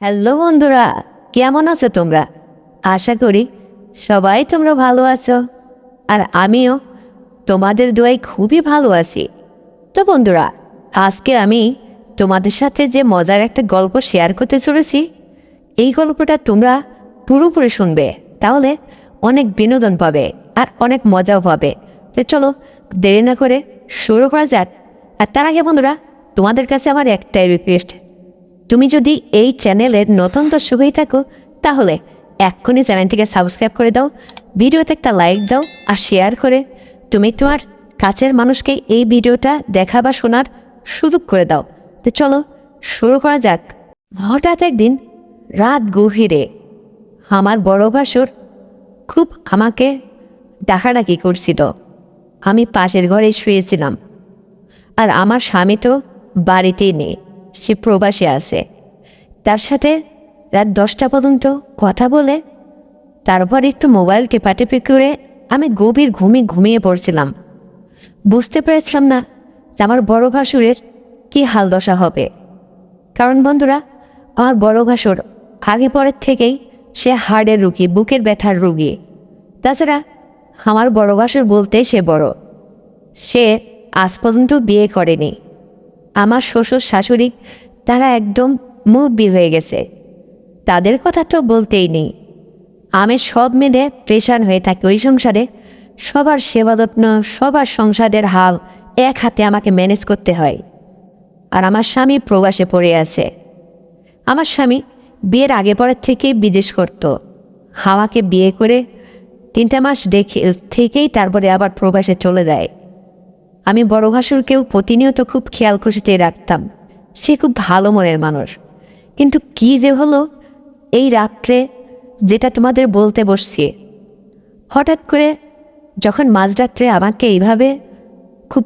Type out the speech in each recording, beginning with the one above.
Hello বন্ধুরা, কেমন আছো তোমরা? আশা করি সবাই তোমরা ভালো আছো। আর আমিও তোমাদের দোয়ায় খুবই ভালো আছি। তো বন্ধুরা, আজকে আমি তোমাদের সাথে যে মজার একটা গল্প শেয়ার করতে চলেছি, এই গল্পটা তোমরা পুরোপুরি শুনবে, তাহলে অনেক বিনোদন পাবে আর অনেক মজাও পাবে। তো চলো দেরি না করে শুরু করা যাক। আর তার আগে বন্ধুরা, তোমাদের কাছে আমার একটাই রিকোয়েস্ট, তুমি যদি এই চ্যানেলের নতুন দর্শক হয়ে থাকো তাহলে এক্ষুনি চ্যানেলটিকে সাবস্ক্রাইব করে দাও, ভিডিওতে একটা লাইক দাও আর শেয়ার করে তুমি তোমার কাছের মানুষকে এই ভিডিওটা দেখা বা শোনার সুযোগ করে দাও। তো চলো শুরু করা যাক। হঠাৎ একদিন রাত গভীরে আমার বড় ভাসুর খুব আমাকে ডাকাডাকি করছিল। আমি পাশের ঘরে শুয়েছিলাম, আর আমার স্বামী তো বাড়িতেই নেই, সে প্রবাসে আছে। তার সাথে রাত 10টা পর্যন্ত কথা বলে তারপর একটু মোবাইল টেপাটেপি করে আমি গভীর ঘুমিয়ে পড়ছিলাম। বুঝতে পেরেছিলাম না যে আমার বড় ভাসুরের কী হাল দশা হবে। কারণ বন্ধুরা, আমার বড় ভাসুর আগে পরের থেকেই সে হার্টের রুগী, বুকের ব্যথার রুগী। তাছাড়া আমার বড় ভাসুর বলতে সে বড়, সে আজ পর্যন্ত বিয়ে করেনি। আমার শ্বশুর শাশুড়ি তারা একদম মুরব্বি হয়ে গেছে, তাদের কথা তো বলতেই নেই। আমি সব মিলে প্রেশান হয়ে থাকি ওই সংসারে। সবার সেবা যত্ন, সবার সংসারের হাল এক হাতে আমাকে ম্যানেজ করতে হয়। আর আমার স্বামী প্রবাসে পড়ে আছে। আমার স্বামী বিয়ের আগে পরের থেকেই বিদেশ করত। আমাকে বিয়ে করে 3টা মাস থেকেই তারপরে আবার প্রবাসে চলে যায়। আমি বড় ভাসুরকেও প্রতিনিয়ত খুব খেয়াল খুশিতে রাখতাম, সে খুব ভালো মনের মানুষ। কিন্তু কি যে হলো এই রাত্রে, যেটা তোমাদের বলতে বসছি, হঠাৎ করে যখন মাঝরাত্রে আমাকে এইভাবে খুব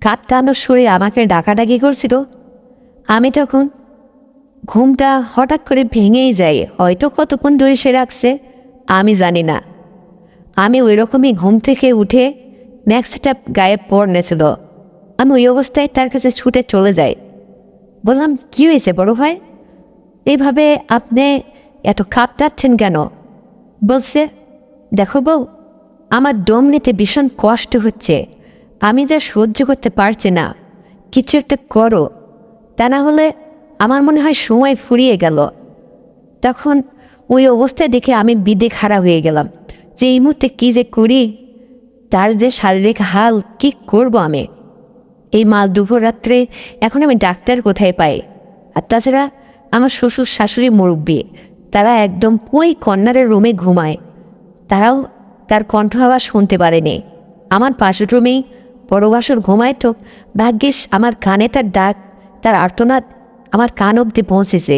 কাঁদতানো সুরে আমাকে ডাকাডাকি করছিল, আমি তখন ঘুমটা হঠাৎ করে ভেঙেই যায়। হয়তো কতক্ষণ ধরে সে রাখছে আমি জানি না। আমি ওই রকমই ঘুম থেকে উঠে নেক্সটটা গায়ে পড়নেছিল। আমি ওই অবস্থায় তার কাছে ছুটে চলে যাই। বললাম, কী হয়েছে বড় ভাই, এইভাবে আপনি এত কাঁপটাচ্ছেন কেন? বলছে, দেখো বউ, আমার দম নিতে ভীষণ কষ্ট হচ্ছে, আমি যা সহ্য করতে পারছি না, কিছু একটা করো, তা না হলে আমার মনে হয় সময় ফুরিয়ে গেল। তখন ওই অবস্থায় দেখে আমি বিদে খাড়া হয়ে গেলাম যে এই মুহূর্তে কী যে করি। তার যে শারীরিক হাল, কি করব আমি এই মাঝ দুপুর রাত্রে? এখন আমি ডাক্তার কোথায় পাই? আর তাছাড়া আমার শ্বশুর শাশুড়ি মুরব্বী, তারা একদম ওই কর্নারের রুমে ঘুমায়, তারাও তার কণ্ঠ আওয়াজ শুনতে পারেনি। আমার পাশের রুমেই বড় ভাসুর ঘুমায়। তো ভাগ্যিস আমার কানে তার ডাক, তার আর্তনাদ আমার কান অবধি পৌঁছেছে,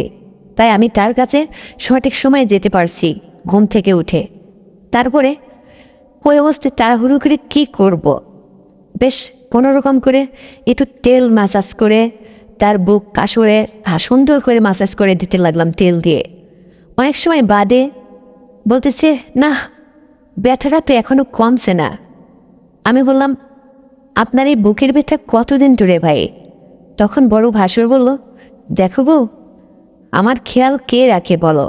তাই আমি তার কাছে সঠিক সময়ে যেতে পারছি ঘুম থেকে উঠে। তারপরে ওই অবস্থায় তাড়াহুড়ো করে কী করব, বেশ কোনোরকম করে একটু তেল ম্যাসাজ করে তার বুক কাসরে সুন্দর করে ম্যাসাজ করে দিতে লাগলাম তেল দিয়ে। অনেক সময় বাদে বলতেছে, না, ব্যথাটা তো এখনও কমছে না। আমি বললাম, আপনার এই বুকের ব্যথা কতদিন ধরে ভাই? তখন বড় ভাসুর বলল, দেখো বউ, আমার খেয়াল কে রাখে বলো?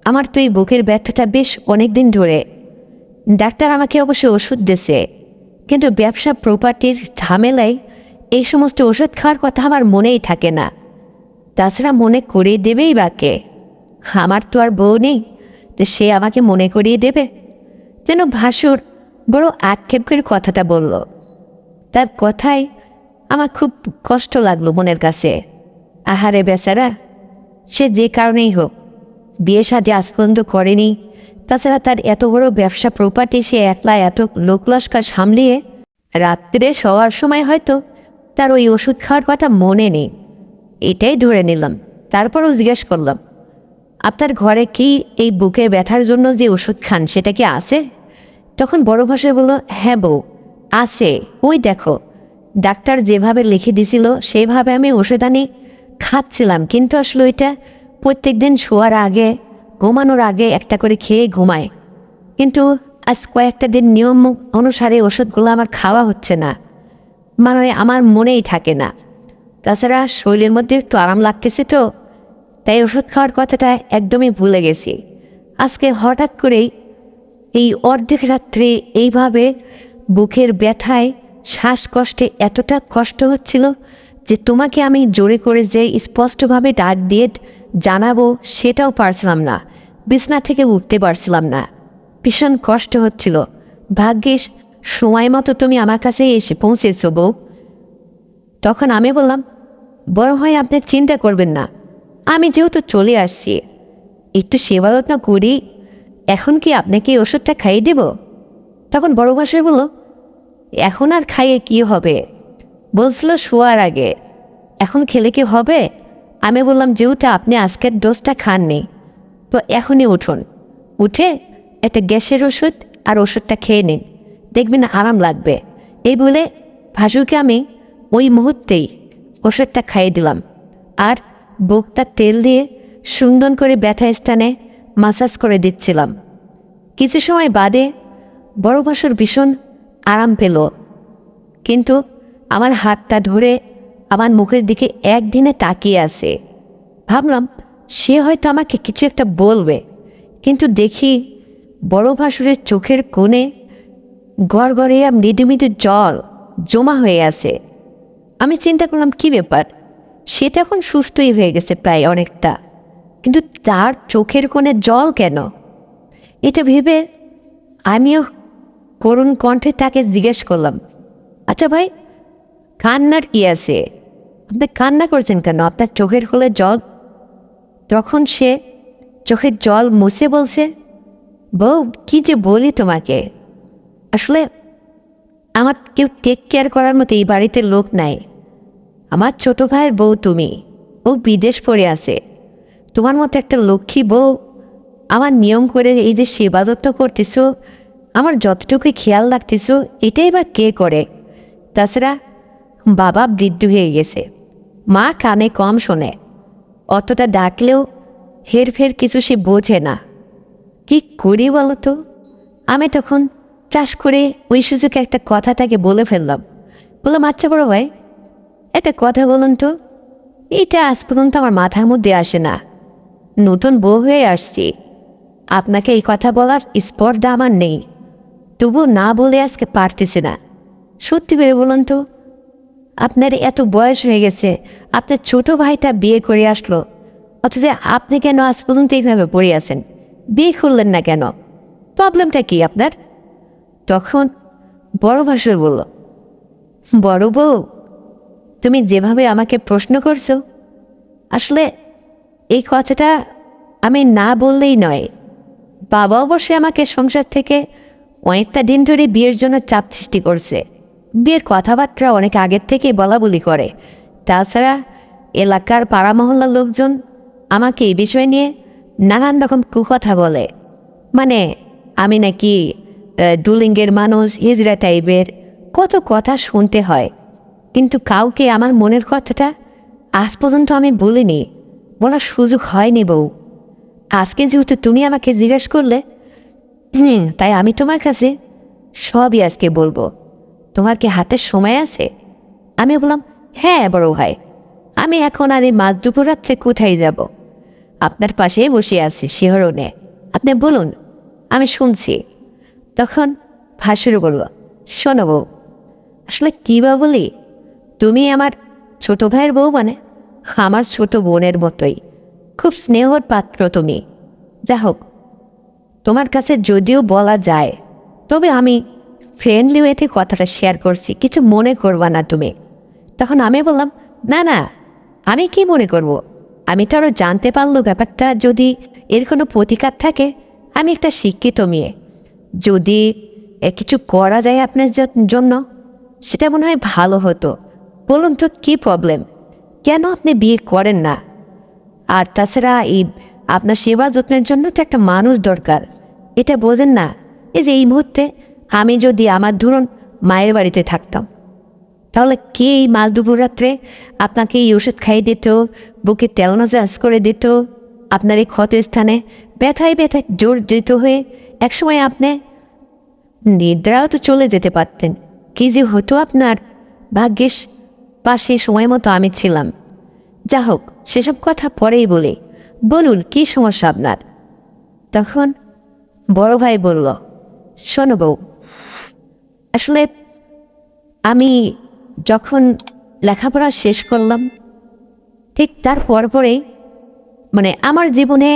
আমার তো এই বুকের ব্যথাটা বেশ অনেক দিন ধরে। ডাক্তার আমাকে অবশ্য ওষুধ দিয়েছে, কিন্তু ব্যবসা প্রপার্টির ঝামেলায় এই সমস্ত ওষুধ খাওয়ার কথা আমার মনেই থাকে না। তাছাড়া মনে করিয়ে দেবেই বা কে? আমার তো আর বউ নেই যে সে আমাকে মনে করিয়ে দেবে। যেন ভাসুর বড় আক্ষেপ করে কথাটা বলল। তার কথায় আমার খুব কষ্ট লাগলো মনের কাছে। আহারে বেচারা, সে যে কারণেই হোক বিয়ে শাদী আজ পর্যন্ত করেনি। তাছাড়া তার এত বড় ব্যবসা প্রপার্টি, সে একলা এত লোকলস্কার সামলিয়ে রাত্রে শোয়ার সময় হয়তো তার ওই ওষুধ খাওয়ার কথা মনে নেই, এটাই ধরে নিলাম। তারপরও জিজ্ঞেস করলাম, আপনার ঘরে কি এই বুকের ব্যথার জন্য যে ওষুধ খান সেটা কি আছে? তখন বড় ভাষায় বলল, হ্যাঁ বউ, আছে, ওই দেখো, ডাক্তার যেভাবে লিখে দিছিল সেভাবে আমি ওষুধ আনি খাচ্ছিলাম। কিন্তু আসলে ওইটা প্রত্যেক দিন শোয়ার আগে, ঘুমানোর আগে একটা করে খেয়ে ঘুমায়। কিন্তু আজ কয়েকটা দিন নিয়ম অনুসারে ওষুধগুলো আমার খাওয়া হচ্ছে না, মানে আমার মনেই থাকে না। তাছাড়া শরীরের মধ্যে একটু আরাম লাগতেছে, তো তাই ওষুধ খাওয়ার কথাটা একদমই ভুলে গেছি। আজকে হঠাৎ করেই এই অর্ধেক রাত্রে এইভাবে বুকের ব্যথায় শ্বাসকষ্টে এতটা কষ্ট হচ্ছিল যে তোমাকে আমি জোরে করে যে স্পষ্টভাবে ডাক দিয়ে জানাবো সেটাও পারছিলাম না, বিছনা থেকে উঠতে পারছিলাম না, ভীষণ কষ্ট হচ্ছিল। ভাগ্যিস সময় মতো তুমি আমার কাছে এসে পৌঁছেছো বউ। তখন আমি বললাম, বড় ভাই আপনি চিন্তা করবেন না, আমি যেহেতু চলে আসছি একটু সেবা যত্ন করি, এখন কি আপনাকে এই ওষুধটা খাইয়ে দেব? তখন বড় ভাষায় বলল, এখন আর খাইয়ে কি হবে, বলছিল শোয়ার আগে, এখন খেলে কি হবে? আমি বললাম, যেহেতু আপনি আজকের ডোজটা খাননি তো এখনই উঠুন, উঠে একটা গ্যাসের ওষুধ আর ওষুধটা খেয়ে নিন, দেখবেন আরাম লাগবে। এই বলে ভাসুকে আমি ওই মুহূর্তেই ওষুধটা খাইয়ে দিলাম আর বুকটা তেল দিয়ে সুন্দর করে ব্যথা স্থানে মাসাজ করে দিচ্ছিলাম। কিছু সময় বাদে বড় ভাসুর ভীষণ আরাম পেল, কিন্তু আমার হাতটা ধরে আমার মুখের দিকে একদিনে তাকিয়ে আছে। ভাবলাম সে হয়তো আমাকে কিছু একটা বলবে, কিন্তু দেখি বড় ভাসুরের চোখের কোণে গড়গড়িয়া মৃদু মৃদু জল জমা হয়ে আছে। আমি চিন্তা করলাম কী ব্যাপার, সে তো এখন সুস্থই হয়ে গেছে প্রায় অনেকটা, কিন্তু তার চোখের কোণে জল কেন? এটা ভেবে আমিও করুণ কণ্ঠে তাকে জিজ্ঞেস করলাম, আচ্ছা ভাই, কান্নার কি আছে? আপনি কান্না করছেন কেন? আপনার চোখের কোণে জল? তখন সে চোখের জল মুছে বলছে, বউ কি যে বলি তোমাকে, আসলে আমার কেউ টেক কেয়ার করার মতো এই বাড়িতে লোক নাই। আমার ছোট ভাইয়ের বউ তুমি, ও বিদেশ পড়ে আছে, তোমার মতো একটা লক্ষ্মী বউ আমার নিয়ম করে এই যে সেবা যত্ন করতেছো, আমার যতটুকু খেয়াল রাখতেছো, এটাই বা কে করে? তাছাড়া বাবা বৃদ্ধ হয়ে গেছে, মা কানে কম শোনে, অতটা ডাকলেও হেরফের কিছু সে বোঝে না, কি করি বলো তো? আমি তখন চাষ করে ওই সুযোগে একটা কথা তাকে বলে ফেললাম। বললাম, আচ্ছা বড় ভাই, একটা কথা বলুন তো, এটা আজ পর্যন্ত আমার মাথার মধ্যে আসে না, নতুন বউ হয়ে আসছি, আপনাকে এই কথা বলার স্পর্ধা আমার নেই, তবু না বলে আজকে পারতেছি না। সত্যি করে বলুন তো, আপনার এত বয়স হয়ে গেছে, আপনার ছোট ভাইটা বিয়ে করে আসলো, অথচ আপনি কেন আজ পর্যন্ত এইভাবে পড়ে আছেন? বিয়ে করলেন না কেন? প্রবলেমটা কি আপনার? তখন বড় ভাসুর বলল, বড় বউ, তুমি যেভাবে আমাকে প্রশ্ন করছো, আসলে এই কথাটা আমি না বললেই নয়। বাবা অবশ্যই আমাকে সংসার থেকে অনেকটা দিন ধরে বিয়ের জন্য চাপ সৃষ্টি করছে, বিয়ের কথাবার্তা অনেক আগের থেকেই বলা বলি করে। তাছাড়া এলাকার পাড়া মহল্লার লোকজন আমাকে এই বিষয় নিয়ে নানান রকম কুকথা বলে, মানে আমি নাকি ডুলিঙ্গের মানুষ, হিজড়া টাইপের, কত কথা শুনতে হয়। কিন্তু কাউকে আমার মনের কথাটা আজ পর্যন্ত আমি বলিনি, বলার সুযোগ হয়নি বউ। আজকে যেহেতু তুমি আমাকে জিজ্ঞেস করলে, তাই আমি তোমার কাছে সবই আজকে বলবো। তোমার কি হাতের সময় আছে? আমি বললাম, হ্যাঁ বড় ভাই, আমি এখন আর এই মাঝ দুপুরাত্রে কোথায় যাব? আপনার পাশে বসে আছি শিহরণে, আপনি বলুন, আমি শুনছি। তখন ভাসুর বলল, শোনো বউ, আসলে কী বা বলি, তুমি আমার ছোট ভাইয়ের বউ, মানে আমার ছোট বোনের মতোই, খুব স্নেহর পাত্র তুমি। যা হোক, তোমার কাছে যদিও বলা যায়, তবে আমি ফ্রেন্ডলি ওয়েতে কথাটা শেয়ার করছি, কিছু মনে করবা না তুমি। তখন আমি বললাম, না না, আমি কি মনে করব? আমি তো আরও জানতে পারলো ব্যাপারটা, যদি এর কোনো প্রতিকার থাকে। আমি একটা শিক্ষিত মেয়ে, যদি কিছু করা যায় আপনার জন্য, সেটা মনে হয় ভালো হতো। বলুন তো কী প্রবলেম, কেন আপনি বিয়ে করেন না? আর তাছাড়া এই আপনার সেবা যত্নের জন্য তো একটা মানুষ দরকার, এটা বোঝেন না? এই যে এই মুহূর্তে আমি যদি আমার ধরুন মায়ের বাড়িতে থাকতাম, তাহলে কে এই মাঝ দুপুর রাত্রে আপনাকে এই ওষুধ খাইয়ে দিত, বুকে তেল মাসাজ করে দিত, আপনার এই ক্ষত স্থানে ব্যথায় ব্যথায় জোর দিত হয়ে একসময় আপনি নিদ্রাও তো চলে যেতে পারতেন। কী যে হতো আপনার? ভাগ্যিস পাশে সময় মতো আমি ছিলাম। যা হোক, সেসব কথা পরেই বলি। বলুন কি সমস্যা আপনার? তখন বড় ভাই বলল, শোনো বউ, আসলে আমি যখন লেখাপড়া শেষ করলাম ঠিক তার পরেই আমার জীবনে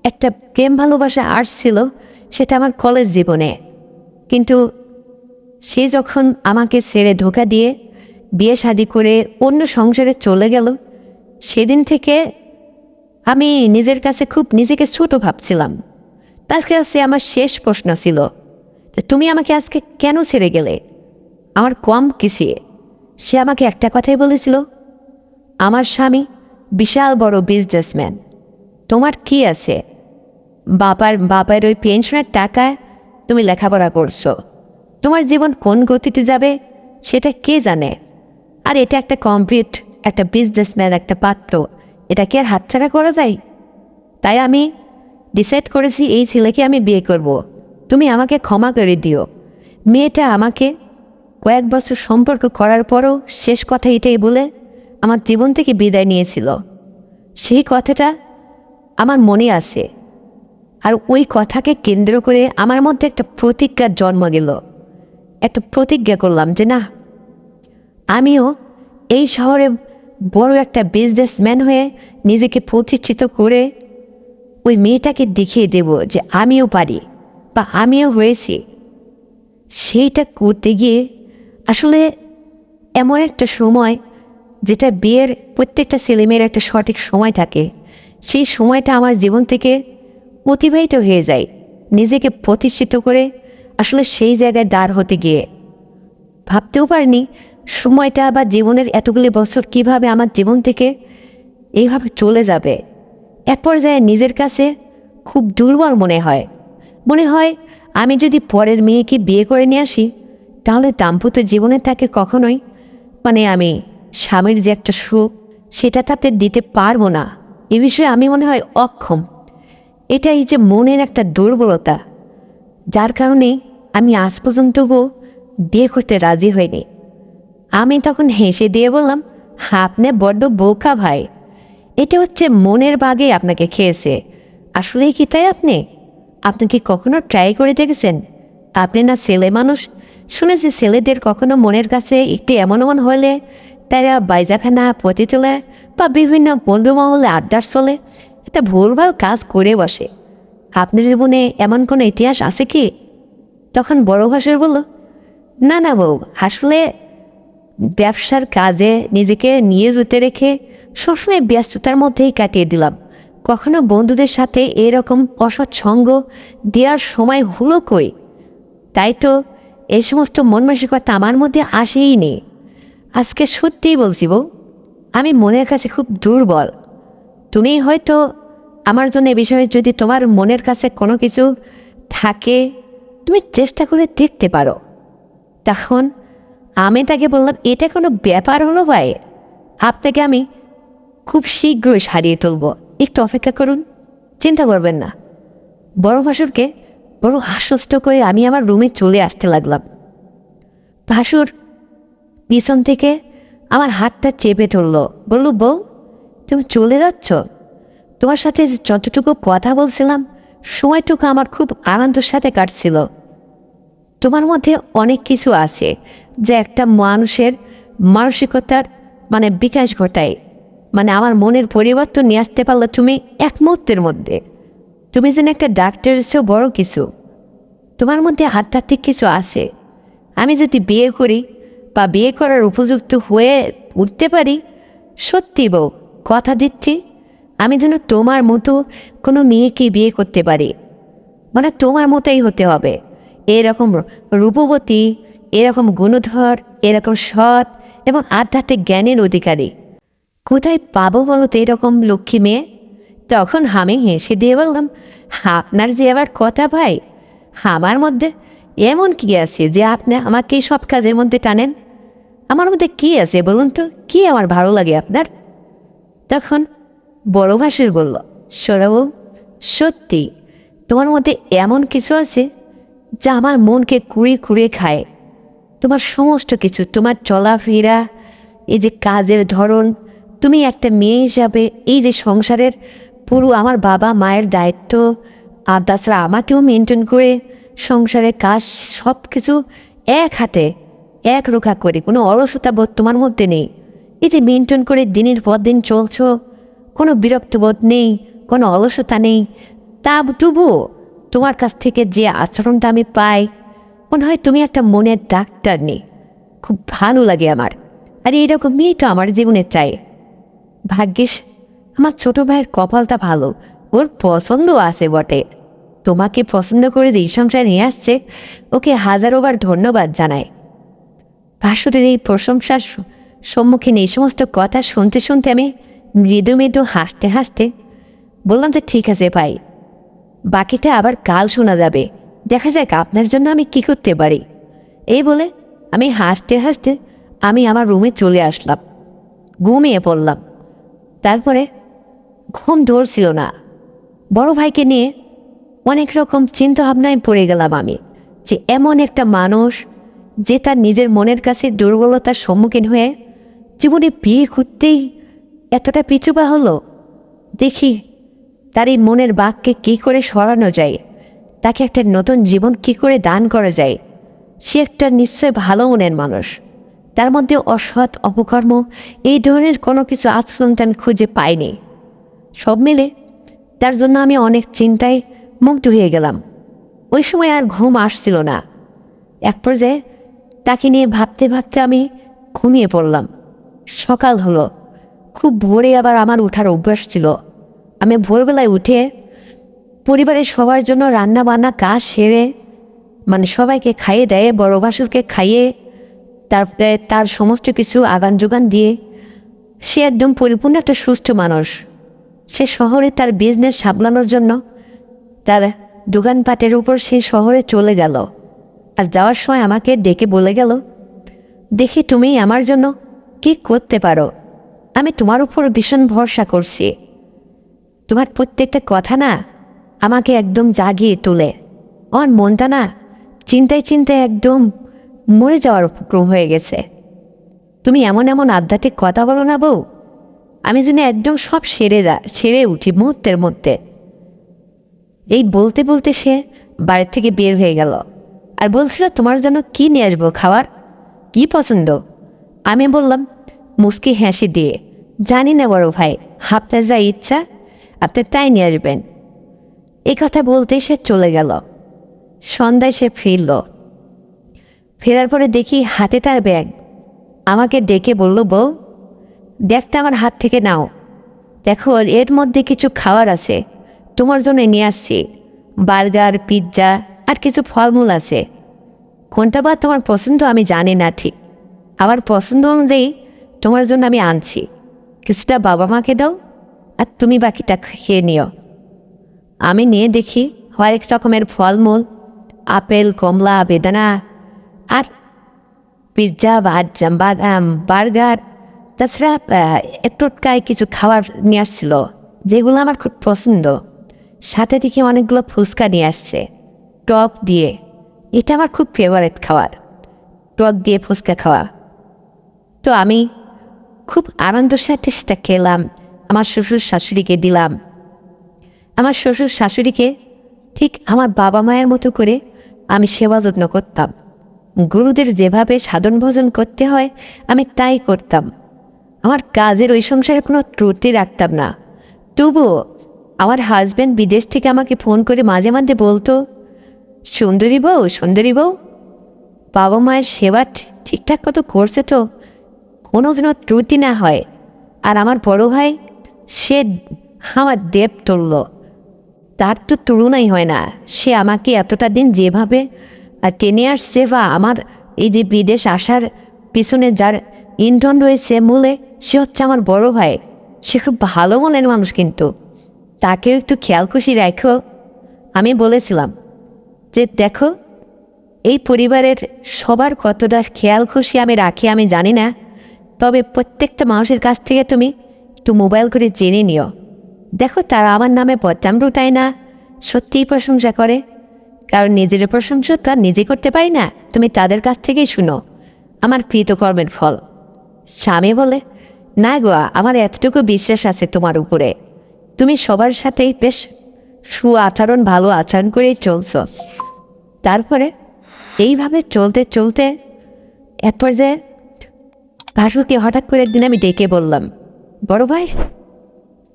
একটা প্রেম ভালোবাসা আসছিল, সেটা আমার কলেজ জীবনে। কিন্তু সে যখন আমাকে ছেড়ে ধোঁকা দিয়ে বিয়ে শাদি করে অন্য সংসারে চলে গেল, সেদিন থেকে আমি নিজের কাছে খুব নিজেকে ছোট ভাবছিলাম। তার কাছে আমার শেষ প্রশ্ন ছিল যে তুমি আমাকে আজকে কেন ছেড়ে গেলে? আমার কম কিসে? সে আমাকে একটা কথাই বলেছিল, আমার স্বামী বিশাল বড় বিজনেসম্যান, তোমার কি আছে? বাবার ওই পেনশনের টাকায় তুমি লেখাপড়া করছো, তোমার জীবন কোন গতিতে যাবে সেটা কে জানে? আর এটা একটা কমপ্লিট একটা বিজনেসম্যান, একটা পাত্র, এটা কি আর হাতছাড়া করা যায়? তাই আমি ডিসাইড করেছি এই ছেলেকে আমি বিয়ে করব। তুমি আমাকে ক্ষমা করে দিও। মেয়েটা আমাকে কয়েক বছর সম্পর্ক করার পরও শেষ কথা এটাই বলে আমার জীবন থেকে বিদায় নিয়েছিল। সেই কথাটা আমার মনে আছে, আর ওই কথাকে কেন্দ্র করে আমার মধ্যে একটা প্রতিজ্ঞার জন্ম গেল। একটা প্রতিজ্ঞা করলাম যে না, আমিও এই শহরে বড় একটা বিজনেসম্যান হয়ে নিজেকে প্রতিষ্ঠিত করে ওই মেয়েটাকে দেখিয়ে দেব যে আমিও পারি বা আমিও হয়েছি। সেইটা করতে গিয়ে আসলে এমন একটা সময়, যেটা বিয়ের প্রত্যেকটা ছেলেমেয়ের একটা সঠিক সময় থাকে, সেই সময়টা আমার জীবন থেকে অতিবাহিত হয়ে যায় নিজেকে প্রতিষ্ঠিত করে আসলে সেই জায়গায় দাঁড় হতে গিয়ে। ভাবতেও পারিনি সময়টা বা জীবনের এতগুলি বছর কিভাবে আমার জীবন থেকে এইভাবে চলে যাবে। এক পর্যায়ে নিজের কাছে খুব দুর্বল মনে হয় আমি যদি পরের মেয়েকে বিয়ে করে নিয়ে আসি, তাহলে দাম্পত্য জীবনে তাকে কখনোই আমি স্বামীর যে একটা সুখ সেটা তাতে দিতে পারবো না। এ বিষয়ে আমি মনে হয় অক্ষম। এটাই যে মনের একটা দুর্বলতা, যার কারণে আমি আজ পর্যন্তও বিয়ে করতে রাজি হইনি। আমি তখন হেসে দিয়ে বললাম, আপনি বড্ড বোকা ভাই, এটা হচ্ছে মনের বাগে আপনাকে খেয়েছে। আসলেই কি তাই? আপনি কি কখনো ট্রাই করে দেখেছেন? আপনি না ছেলে মানুষ, শুনেছি ছেলেদের কখনো মনের কাছে একটু এমন হলে তারা বাইজাখানা পতি তোলে বা বিভিন্ন বন্ধু মহলে আড্ডার চলে একটা ভুলভাল কাজ করে বসে। আপনার জীবনে এমন কোনো ইতিহাস আছে কি? তখন বড় ভাষার বলল, না না বউ, আসলে ব্যবসার কাজে নিজেকে নিয়োজিত রেখে সবসময় ব্যস্ততার মধ্যেই কাটিয়ে দিলাম। কখনো বন্ধুদের সাথে এরকম অসৎ সঙ্গ দেওয়ার সময় হলো কই? তাই তো এই সমস্ত মন মানসিকতা আমার মধ্যে আসেই নেই। আজকে সত্যিই বলছি বউ, আমি মনের কাছে খুব দুর্বল। তুমি হয়তো আমার জন্য এ বিষয়ে যদি তোমার মনের কাছে কোনো কিছু থাকে, তুমি চেষ্টা করে দেখতে পারো। তখন আমি তাকে বললাম, এটা কোনো ব্যাপার হলো ভাই? আপনাকে আমি খুব শীঘ্রই সারিয়ে তুলব, একটু অপেক্ষা করুন, চিন্তা করবেন না। বড় ভাসুরকে বড় আশ্বস্ত করে আমি আমার রুমে চলে আসতে লাগলাম। ভাসুর পিছন থেকে আমার হাতটা চেপে ধরল, বলল, বউ তুমি চলে যাচ্ছ? তোমার সাথে যতটুকু কথা বলছিলাম সময়টুকু আমার খুব আনন্দের সাথে কাটছিল। তোমার মধ্যে অনেক কিছু আছে যে একটা মানুষের মানসিকতার বিকাশ ঘটায়। আমার মনের পরিবর্তন নিয়ে আসতে পারলে তুমি এক মুহূর্তের মধ্যে। তুমি যেন একটা ডাক্তারের চেয়েও বড় কিছু। তোমার মধ্যে আধ্যাত্মিক কিছু আছে। আমি যদি বিয়ে করি বা বিয়ে করার উপযুক্ত হয়ে উঠতে পারি, সত্যি বউ কথা দিচ্ছি, আমি যেন তোমার মতো কোনো মেয়েকে বিয়ে করতে পারি। তোমার মতোই হতে হবে, এরকম রূপবতী, এরকম গুণধর, এরকম সৎ এবং আধ্যাত্মিক জ্ঞানের অধিকারী। কোথায় পাবো বলো তো এরকম লক্ষ্মী মেয়ে? তখন আমি হেসে দিয়ে বললাম, আপনার যে আবার কথা ভাই, আমার মধ্যে এমন কি আছে যে আপনি আমাকে এই সব কাজের মধ্যে টানেন? আমার মধ্যে কি আছে বলুন তো, কি আমার ভালো লাগে আপনার? তখন বড় ভাসুর বলল, সৌরভ, সত্যি তোমার মধ্যে এমন কিছু আছে যা আমার মনকে কুড়িয়ে কুড়িয়ে খায়। তোমার সমস্ত কিছু, তোমার চলাফেরা, এই যে কাজের ধরন, তুমি একটা মেয়ে হিসাবে এই যে সংসারের পুরো আমার বাবা মায়ের দায়িত্ব, আর তাছাড়া আমাকেও মেনটেন করে সংসারের কাজ সব কিছু এক হাতে এক রোখা করে, কোনো অলসতা বোধ তোমার মধ্যে নেই। এই যে মেনটেন করে দিনের পর দিন চলছো, কোনো বিরক্তবোধ নেই, কোনো অলসতা নেই, তা তবুও তোমার কাছ থেকে যে আচরণটা আমি পাই, মনে হয় তুমি একটা মনের ডাক্তার নেই। খুব ভালো লাগে আমার। আর এইরকম মেয়েটা আমার জীবনে চাই। ভাগ্যিস আমার ছোট ভাইয়ের কপালটা ভালো, ওর পছন্দ আছে বটে। তোমাকে পছন্দ করে এই সংসারে নিয়ে আসছে, ওকে হাজারোবার ধন্যবাদ জানায়। ভাসুরের এই প্রশংসার সম্মুখীন এই সমস্ত কথা শুনতে শুনতে আমি মৃদু মৃদু হাসতে হাসতে বললাম যে ঠিক আছে ভাই, বাকিটা আবার কাল শোনা যাবে, দেখা যাক আপনার জন্য আমি কি করতে পারি। এই বলে আমি হাসতে হাসতে আমি আমার রুমে চলে আসলাম, ঘুমিয়ে পড়লাম। তারপরে ঘুম ধরছিল না। বড় ভাইকে নিয়ে অনেক রকম চিন্তা ভাবনায় পড়ে গেলাম আমি, যে এমন একটা মানুষ যে তার নিজের মনের কাছে দুর্বলতার সম্মুখীন হয়ে জীবনে বিয়ে করতেই এতটা পিছুপা হলো। দেখি তার এই মনের বাঘকে কী করে সরানো যায়, তাকে একটা নতুন জীবন কি করে দান করা যায়। সে একটা নিশ্চয় ভালো মনের মানুষ, তার মধ্যে অসৎ অপকর্ম এই ধরনের কোনো কিছু আচরণ আমি খুঁজে পাইনি। সব মিলে তার জন্য আমি অনেক চিন্তায় মুগ্ধ হয়ে গেলাম। ওই সময় আর ঘুম আসছিল না। এক পর্যায়ে তাকে নিয়ে ভাবতে ভাবতে আমি ঘুমিয়ে পড়লাম। সকাল হলো, খুব ভোরে আবার আমার ওঠার অভ্যাস ছিল। আমি ভোরবেলায় উঠে পরিবারের সবার জন্য রান্না বান্না কাজ সেরে, মানে সবাইকে খাইয়ে দেয়, বড় বাসুরকে খাইয়ে তারপরে তার সমস্ত কিছু আগান যোগান দিয়ে সে একদম পরিপূর্ণ একটা সুস্থ মানুষ। সে শহরে তার বিজনেস সামলানোর জন্য তার দোকানপাটের উপর সে শহরে চলে গেল। আর যাওয়ার সময় আমাকে ডেকে বলে গেল, দেখি তুমি আমার জন্য কি করতে পারো, আমি তোমার উপর ভীষণ ভরসা করছি। তোমার প্রত্যেকটা কথা না আমাকে একদম জাগিয়ে তোলে। আমার মনটা না চিন্তায় চিন্তায় একদম মরে যাওয়ার উপক্রম হয়ে গেছে। তুমি এমন এমন আধ্যাত্মিক কথা বলো না বউ, আমি যেন একদম সব সেরে উঠি মুহূর্তের মধ্যে। এই বলতে বলতে সে বাড়ির থেকে বের হয়ে গেল আর বলছিল তোমার জন্য কি নিয়ে আসবো খাবার, কি পছন্দ। আমি বললাম মুস্কি হাসি দিয়ে, জানি না বড় ভাই, আপনার যা ইচ্ছা আপনি তাই নিয়ে আসবেন। এই কথা বলতে সে চলে গেল। সন্ধ্যায় সে ফিরল। ফেরার পরে দেখি হাতে তার ব্যাগ। আমাকে ডেকে বলল, বউ ব্যাগটা আমার হাত থেকে নাও, দেখো এর মধ্যে কিছু খাবার আছে, তোমার জন্য নিয়ে আসছি। বার্গার, পিৎজা আর কিছু ফলমূল আছে। কোনটা বা তোমার পছন্দ আমি জানি না ঠিক, আমার পছন্দ অনুযায়ী তোমার জন্য আমি আনছি। কিছুটা বাবা মাকে দাও আর তুমি বাকিটা খেয়ে নিও। আমি নিয়ে দেখি হরেক রকমের ফলমূল, আপেল, কমলা, বেদানা আর পিৎজা, বার্গার, তাছাড়া একটুটকায় কিছু খাবার নিয়ে আসছিল যেগুলো আমার খুব পছন্দ। সাথে থেকে অনেকগুলো ফুচকা নিয়ে আসছে টক দিয়ে। এটা আমার খুব ফেভারিট খাবার, টক দিয়ে ফুচকা খাওয়া। তো আমি খুব আনন্দের সাথে সেটা খেলাম, আমার শ্বশুর শাশুড়িকে দিলাম। আমার শ্বশুর শাশুড়িকে ঠিক আমার বাবা মায়ের মতো করে আমি সেবা যত্ন করতাম। গুরুদের যেভাবে সাধন ভোজন করতে হয় আমি তাই করতাম। আমার কাজের ওই সংসারে কোনো ত্রুটি রাখতাম না। তবুও আমার হাজব্যান্ড বিদেশ থেকে আমাকে ফোন করে মাঝে মাঝে বলতো, সুন্দরী বউ, বাবা মায়ের সেবা ঠিকঠাক মতো করছে তো, কোনো যেন ত্রুটি না হয়। আর আমার বড় ভাই, সে আমার দেব তুল্য, তার তো তুলনাই হয় না। সে আমাকে এতটা দিন যেভাবে টেনে আসছে, বা আমার এই যে বিদেশ আসার পিছনে যার ইন্ধন রয়েছে মূলে, সে হচ্ছে আমার বড় ভাই। সে খুব ভালো মনের মানুষ, কিন্তু তাকেও একটু খেয়াল খুশি রাখো। আমি বলেছিলাম যে দেখো, এই পরিবারের সবার কতটা খেয়াল খুশি আমি রাখি আমি জানি না, তবে প্রত্যেকটা মানুষের কাছ থেকে তুমি একটু মোবাইল করে জেনে নিও। দেখো তারা আমার নামে বদনাম রুটায় না, সত্যিই প্রশংসা করে। কারণ নিজের প্রশংসা তো আর নিজে করতে পারি না, তুমি তাদের কাছ থেকেই শুনো আমার কৃতকর্মের ফল। স্বামী বলে, না গো, আমার এতটুকু বিশ্বাস আছে তোমার উপরে, তুমি সবার সাথেই বেশ আচরণ ভালো আচরণ করেই চলছ। তারপরে এইভাবে চলতে চলতে এক পর্যায়ে ভাসুরকে হঠাৎ করে একদিন আমি ডেকে বললাম, বড় ভাই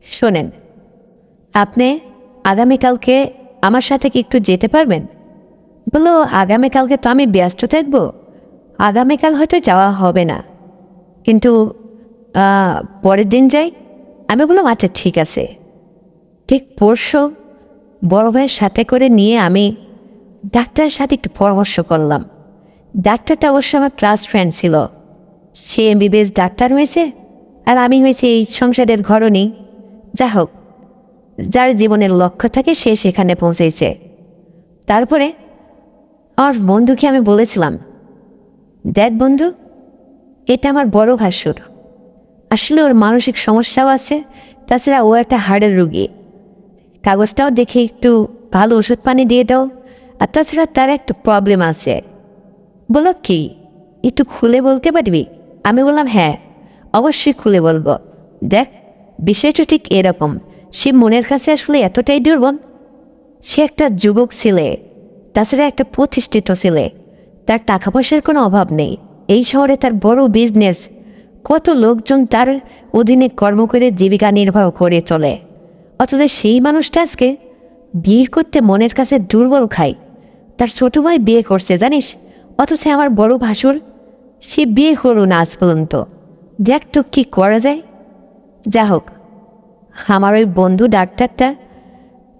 শোনেন, আপনি আগামীকালকে আমার সাথে কি একটু যেতে পারবেন? বললো, আগামীকালকে তো আমি ব্যস্ত থাকবো, আগামীকাল হয়তো যাওয়া হবে না, কিন্তু পরের দিন যাই। আমি বললাম আচ্ছা ঠিক আছে। ঠিক পরশু বড় ভাইয়ের সাথে করে নিয়ে আমি ডাক্তারের সাথে একটু পরামর্শ করলাম। ডাক্তারটা অবশ্য আমার ক্লাস ফ্রেন্ড ছিল, সে এমবিবিএস ডাক্তার হয়েছে, আর আমি হয়েছি এই সংসারের ঘরণী। যা হোক, যার জীবনের লক্ষ্য থাকে সে সেখানে পৌঁছেছে। তারপরে আমার বন্ধুকে আমি বলেছিলাম, দেখ বন্ধু, এটা আমার বড় ভাসুর, আসলে ওর মানসিক সমস্যাও আছে, তাছাড়া ও একটা হার্টের রুগী, কাগজটাও দেখে একটু ভালো ওষুধ পানি দিয়ে দাও, আর তাছাড়া তার একটা প্রবলেম আছে। বলো কি, একটু খুলে বলতে পারবি? আমি বললাম হ্যাঁ, অবশ্যই খুলে বলবো। দেখ, বিষয়টা ঠিক এরকম, সে মনের কাছে আসলে এতটাই দুর্বল। সে একটা যুবক ছেলে, তাছাড়া একটা প্রতিষ্ঠিত ছেলে, তার টাকা পয়সার কোনো অভাব নেই, এই শহরে তার বড় বিজনেস, কত লোকজন তার অধীনে কর্ম করে জীবিকা নির্বাহ করে চলে। অথচ সেই মানুষটা আজকে বিয়ে করতে মনের কাছে দুর্বল খায়। তার ছোটো ভাই বিয়ে করছে জানিস, অথচ আমার বড় ভাসুর সে বিয়ে করল না আজ পর্যন্ত। দেখ তো কী করা যায়। যা হোক, আমার ওই বন্ধু ডাক্তারটা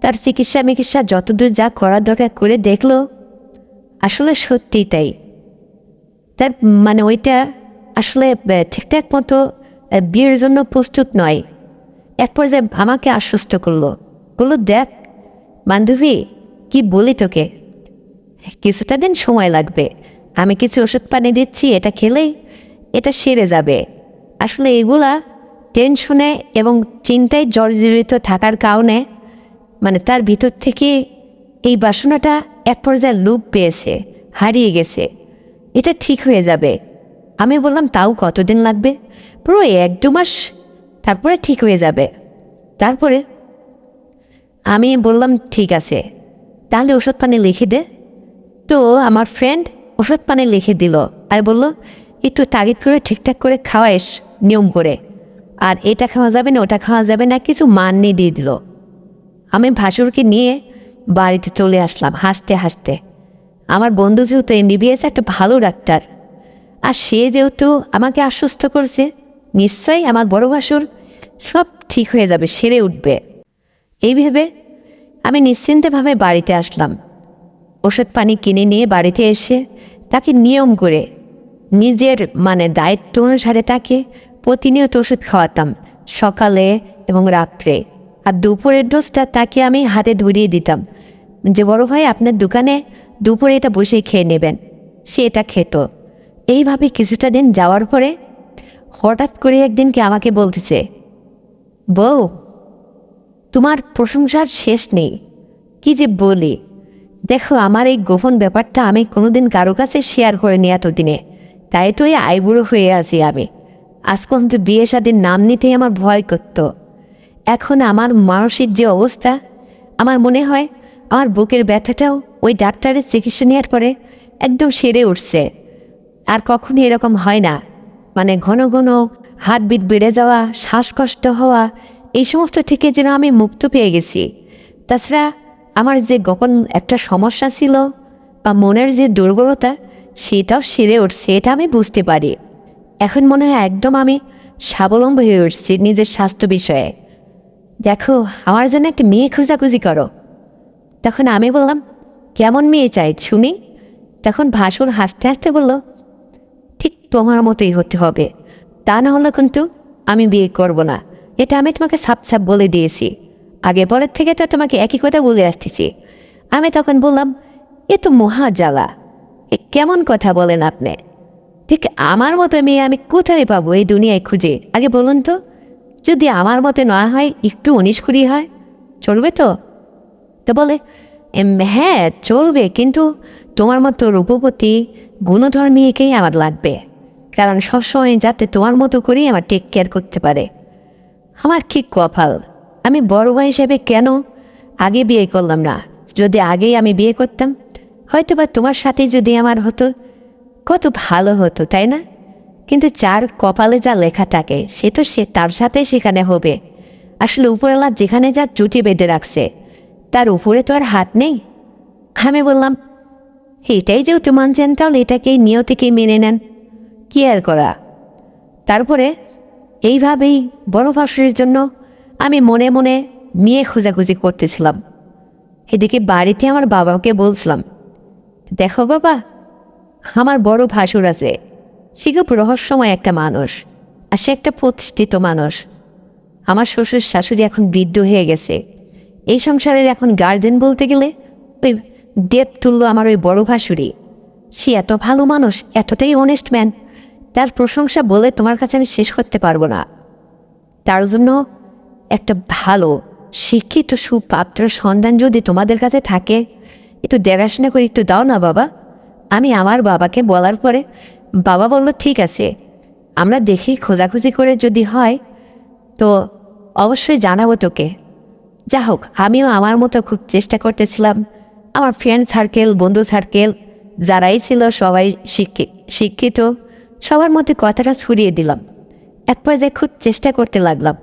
তার চিকিৎসা যতদূর যা করার দরকার করে দেখলো, আসলে সত্যিই তাই। তার মানে ওইটা আসলে ঠিকঠাক মতো বিয়ের জন্য প্রস্তুত নয়। এক পর্যায়ে আমাকে আশ্বস্ত করলো, বললো, দেখ বান্ধবী, কি বলি তোকে, কিছুটা দিন সময় লাগবে, আমি কিছু ওষুধ পানি দিচ্ছি, এটা খেলেই এটা সেরে যাবে। আসলে এগুলা টেনশনে এবং চিন্তায় জর্জরিত থাকার কারণে মানে তার ভিতর থেকে এই বাসনাটা এক পর্যায়ে লোপ পেয়েছে, হারিয়ে গেছে, এটা ঠিক হয়ে যাবে। আমি বললাম, তাও কতদিন লাগবে? পুরো 1-2 মাস, তারপরে ঠিক হয়ে যাবে। তারপরে আমি বললাম ঠিক আছে, তাহলে ওষুধ পানি লিখে দে। তো আমার ফ্রেন্ড ওষুধ পানি লিখে দিল আর বলল, একটু তাগিদ করে ঠিকঠাক করে খাওয়াইস নিয়ম করে, আর এটা খাওয়া যাবে না, ওটা খাওয়া যাবে না, কিছু মান্যে দিয়ে দিল। আমি ভাসুরকে নিয়ে বাড়িতে চলে আসলাম হাসতে হাসতে। আমার বন্ধু যেহেতু এমবিবিএস একটা ভালো ডাক্তার, আর সে যেহেতু আমাকে আশ্বস্ত করছে, নিশ্চয়ই আমার বড় ভাসুর সব ঠিক হয়ে যাবে, সেরে উঠবে। এই ভেবে আমি নিশ্চিন্তভাবে বাড়িতে আসলাম। ওষুধ পানি কিনে নিয়ে বাড়িতে এসে তাকে নিয়ম করে নিজের মানে দায়িত্ব অনুসারে তাকে প্রতিনিয়ত ওষুধ খাওয়াতাম, সকালে এবং রাত্রে। আর দুপুরের ডোজটা তাকে আমি হাতে ধরিয়ে দিতাম যে, বড় ভাই আপনার দোকানে দুপুরে এটা বসে খেয়ে নেবেন। সে এটা খেত। এইভাবে কিছুটা দিন যাওয়ার পরে হঠাৎ করে একদিনকে আমাকে বলতেছে, বউ, তোমার প্রশংসার শেষ নেই, কি যে বলি। দেখো, আমার এই গোপন ব্যাপারটা আমি কোনোদিন কারো কাছে শেয়ার করিনি এতদিনে, তাই তো এই আইবুড়ো হয়ে আছি আমি। আজ পর্যন্ত বিয়ে শাদীর নাম নিতেই আমার ভয় করত। এখন আমার মানসিক যে অবস্থা, আমার মনে হয় আমার বুকের ব্যথাটাও ওই ডাক্তারের চিকিৎসা নেওয়ার পরে একদম সেরে উঠছে। আর কখনই এরকম হয় না, মানে ঘন ঘন হার্টবিট বেড়ে যাওয়া, শ্বাসকষ্ট হওয়া, এই সমস্ত থেকে যেন আমি মুক্ত পেয়ে গেছি। তাছাড়া আমার যে গোপন একটা সমস্যা ছিল বা মনের যে দুর্বলতা, সেটাও সেরে উঠছে, এটা আমি বুঝতে পারি। এখন মনে হয় একদম আমি স্বাবলম্বী হয়ে উঠছি নিজের স্বাস্থ্য বিষয়ে। দেখো, আমার জন্য একটা মেয়ে খোঁজাখুঁজি করো। তখন আমি বললাম, কেমন মেয়ে চাই শুনি? তখন ভাসুর হাসতে হাসতে বলল, ঠিক তোমার মতোই হতে হবে, তা না হলে কিন্তু আমি বিয়ে করব না, এটা আমি তোমাকে সাপ সাপ বলে দিয়েছি। আগে পরের থেকে তো তোমাকে একই কথা বলে আসতেছি। আমি তখন বললাম, এ তো মহা জ্বালা, এ কেমন কথা বলেন আপনি? ঠিক আমার মতো মেয়ে আমি কোথায় পাবো এই দুনিয়ায় খুঁজে? আগে বলুন তো, যদি আমার মতে না হয়, একটু 19-20 হয়, চলবে তো? তো বলে, হ্যাঁ চলবে, কিন্তু তোমার মতো রূপবতী গুণধর মেয়েকেই আমার লাগবে, কারণ সবসময় যাতে তোমার মতো করেই আমার টেক কেয়ার করতে পারে। আমার কি কপাল, আমি বড় ভাই হিসেবে কেন আগে বিয়ে করলাম না? যদি আগেই আমি বিয়ে করতাম, হয়তো বা তোমার সাথে যদি আমার হতো, কত ভালো হতো, তাই না? কিন্তু যার কপালে যা লেখা থাকে সে তো সে তার সাথে সেখানে হবে। আসলে উপরওয়ালা যেখানে যা জুটি বেঁধে রাখছে, তার উপরে তো আর হাত নেই। আমি বললাম, এটাই যেহেতু মানছেন, তাহলে এটাকেই নিয়তিকে মেনে নেন, কি আর করা। তারপরে এইভাবেই বড় ভাসুরের জন্য আমি মনে মনে মেয়ে খোঁজাখুঁজি করতেছিলাম। এদিকে বাড়িতে আমার বাবাকে বলছিলাম, দেখো বাবা, আমার বড় ভাসুর আছে, সে খুব রহস্যময় একটা মানুষ, আর সে একটা প্রতিষ্ঠিত মানুষ। আমার শ্বশুর শাশুড়ি এখন বৃদ্ধ হয়ে গেছে, এই সংসারের এখন গার্জেন বলতে গেলে ওই দেব তুল্য আমার ওই বড় ভাসুরি। সে এত ভালো মানুষ, এতটাই অনেস্ট ম্যান, তার প্রশংসা বলে তোমার কাছে আমি শেষ করতে পারবো না। তার জন্য একটা ভালো শিক্ষিত সুপাত্র সন্ধান যদি তোমাদের কাছে থাকে, একটু দেখাশোনা করে একটু দাও না বাবা। আমি আমার বাবাকে বলার পরে বাবা বলল, ঠিক আছে, আমরা দেখি খোঁজাখুঁজি করে যদি হয় তো অবশ্যই জানাবো তোকে। যা হোক, আমিও আমার মতো খুব চেষ্টা করতেছিলাম। আমার ফ্রেন্ড সার্কেল, বন্ধু সার্কেল যারাই ছিল সবাই শিক্ষিত, সবার মধ্যে কথাটা ছড়িয়ে দিলাম। এক পর্যায়ে খুব চেষ্টা করতে লাগলাম।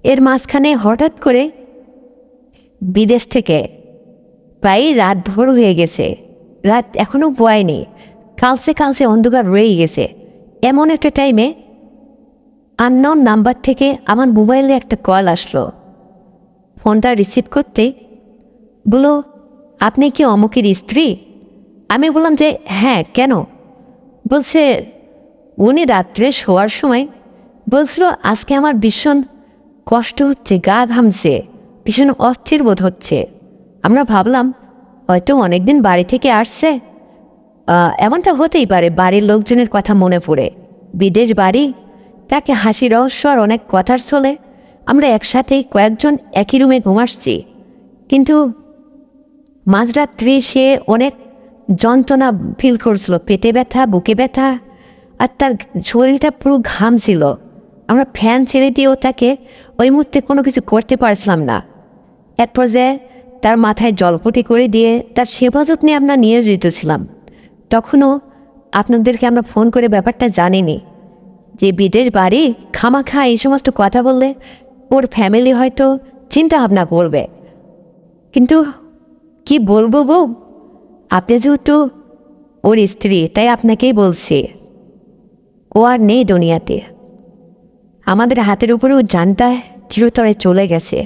এর মাঝখানে হঠাৎ করে বিদেশ থেকে প্রায় রাত ভোর হয়ে গেছে, রাত এখনও বয়নি, কালসে কালসে অন্ধকার রয়ে গেছে, এমন একটা টাইমে আননোন নাম্বার থেকে আমার মোবাইলে একটা কল আসলো। ফোনটা রিসিভ করতে বলল, আপনি কি অমুকের স্ত্রী? আমি বললাম যে হ্যাঁ, কেন? বলছে, উনি রাত্রে শোয়ার সময় বলছিল, আজকে আমার ভীষণ কষ্ট হচ্ছে, গা ঘামছে, ভীষণ অস্থির বোধ হচ্ছে। আমরা ভাবলাম হয়তো অনেকদিন বাড়ি থেকে আসছে, এমনটা হতেই পারে, বাড়ির লোকজনের কথা মনে পড়ে, বিদেশ বাড়ি, তাকে হাসি রহস্য আর অনেক কথার ছলে আমরা একসাথে কয়েকজন একই রুমে ঘুমাচ্ছি। কিন্তু মাঝরাত্রি সে অনেক যন্ত্রণা ফিল করছিল, পেটে ব্যথা, বুকে ব্যথা, আর তার শরীরটা পুরো ঘামছিল। আমরা ফ্যান ছেড়ে দিয়েও তাকে ওই মুহূর্তে কোনো কিছু করতে পারছিলাম না। এক পর্যায়ে তার মাথায় জলপটি করে দিয়ে তার সেবা যত্নে আমরা নিয়োজিত ছিলাম। তখনও আপনাদেরকে আমরা ফোন করে ব্যাপারটা জানিনি যে বিদেশ বাড়ি, খামাখা এই সমস্ত কথা বললে ওর ফ্যামিলি হয়তো চিন্তা ভাবনা করবে। কিন্তু কি বলবো বউ, আপনি যেহেতু ওর স্ত্রী, তাই আপনাকেই বলছি, ও আর নেই দুনিয়াতে। আমাদের হাতের উপরেও জানটা চিরতরে চলে গেছে।